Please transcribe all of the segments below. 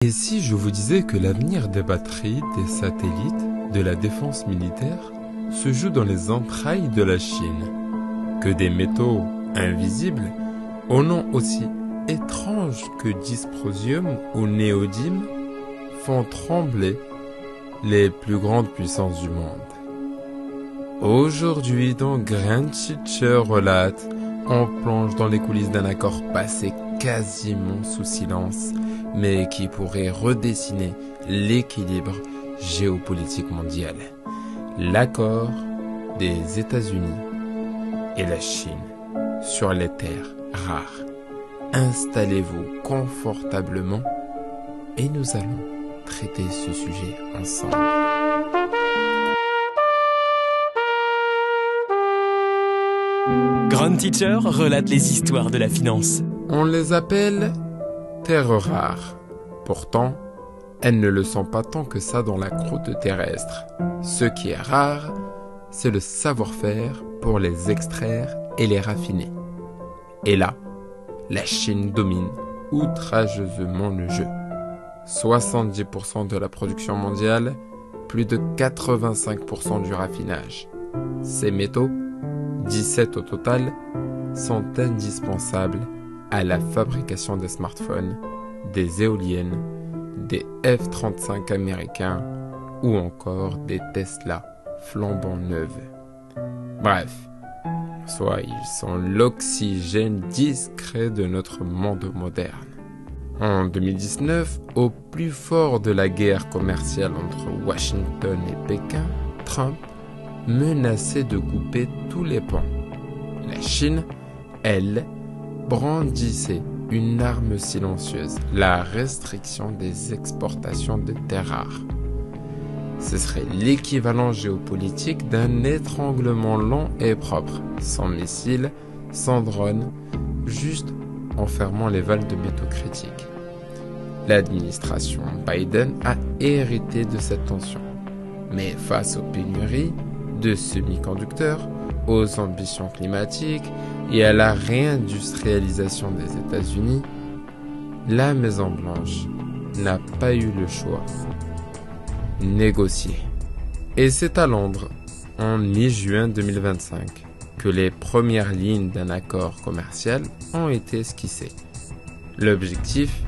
Et si je vous disais que l'avenir des batteries, des satellites, de la défense militaire se joue dans les entrailles de la Chine, que des métaux invisibles, au nom aussi étrange que dysprosium ou néodyme, font trembler les plus grandes puissances du monde. Aujourd'hui, dans Grand Teacher relate, on plonge dans les coulisses d'un accord passé quasiment sous silence, mais qui pourrait redessiner l'équilibre géopolitique mondial. L'accord des États-Unis et la Chine sur les terres rares. Installez-vous confortablement et nous allons traiter ce sujet ensemble. Grand Teacher relate les histoires de la finance. On les appelle terres rares. Pourtant, elles ne le sont pas tant que ça dans la croûte terrestre. Ce qui est rare, c'est le savoir-faire pour les extraire et les raffiner. Et là, la Chine domine outrageusement le jeu. 70% de la production mondiale, plus de 85% du raffinage. Ces métaux, 17 au total, sont indispensables à la fabrication des smartphones, des éoliennes, des F-35 américains ou encore des Tesla flambant neuves. Bref, soit ils sont l'oxygène discret de notre monde moderne. En 2019, au plus fort de la guerre commerciale entre Washington et Pékin, Trump menaçait de couper tous les ponts. La Chine, elle, brandissait une arme silencieuse, la restriction des exportations de terres rares. Ce serait l'équivalent géopolitique d'un étranglement lent et propre, sans missiles, sans drones, juste en fermant les valves de métaux critiques. L'administration Biden a hérité de cette tension. Mais face aux pénuries de semi-conducteurs, aux ambitions climatiques et à la réindustrialisation des États-Unis, la Maison-Blanche n'a pas eu le choix. Négocier. Et c'est à Londres, en mi-juin 2025, que les premières lignes d'un accord commercial ont été esquissées. L'objectif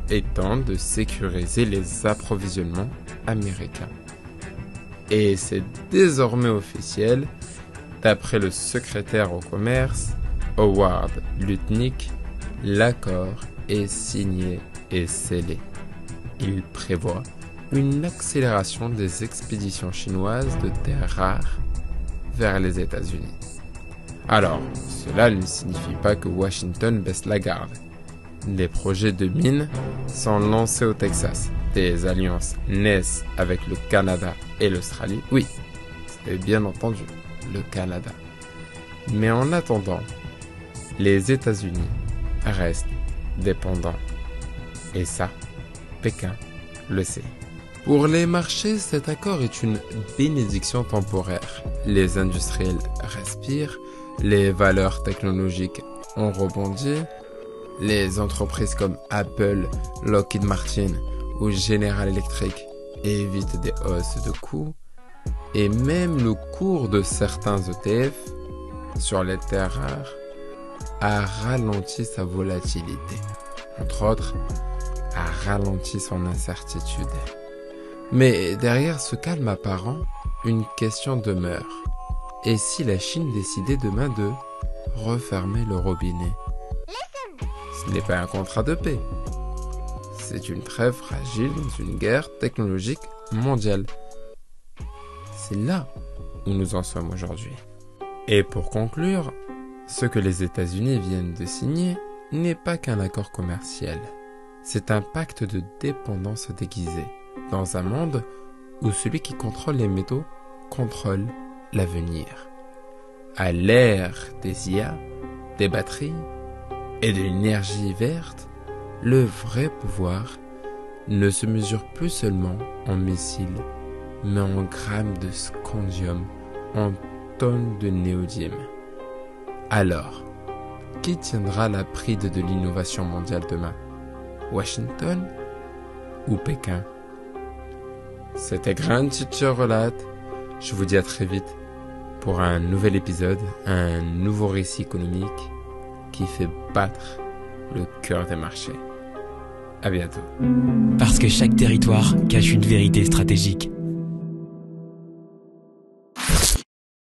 étant de sécuriser les approvisionnements américains. Et c'est désormais officiel, d'après le secrétaire au commerce, Howard Lutnick, l'accord est signé et scellé. Il prévoit une accélération des expéditions chinoises de terres rares vers les États-Unis. Alors, cela ne signifie pas que Washington baisse la garde. Des projets de mines sont lancés au Texas. Des alliances naissent avec le Canada et l'Australie. Oui, c'est bien entendu, le Canada. Mais en attendant, les États-Unis restent dépendants. Et ça, Pékin le sait. Pour les marchés, cet accord est une bénédiction temporaire. Les industriels respirent, les valeurs technologiques ont rebondi, les entreprises comme Apple, Lockheed Martin ou General Electric évitent des hausses de coûts, et même le cours de certains ETF sur les terres rares a ralenti sa volatilité, entre autres, a ralenti son incertitude. Mais derrière ce calme apparent, une question demeure. Et si la Chine décidait demain de refermer le robinet? Ce n'est pas un contrat de paix. C'est une trêve fragile dans une guerre technologique mondiale. C'est là où nous en sommes aujourd'hui. Et pour conclure, ce que les États-Unis viennent de signer n'est pas qu'un accord commercial. C'est un pacte de dépendance déguisé, dans un monde où celui qui contrôle les métaux contrôle l'avenir. À l'ère des IA, des batteries et de l'énergie verte, le vrai pouvoir ne se mesure plus seulement en missiles, mais en grammes de scandium, en tonnes de néodyme. Alors, qui tiendra la bride de l'innovation mondiale demain? Washington ou Pékin. C'était Grand Teacher Relate. Je vous dis à très vite pour un nouvel épisode, un nouveau récit économique qui fait battre le cœur des marchés. À bientôt. Parce que chaque territoire cache une vérité stratégique.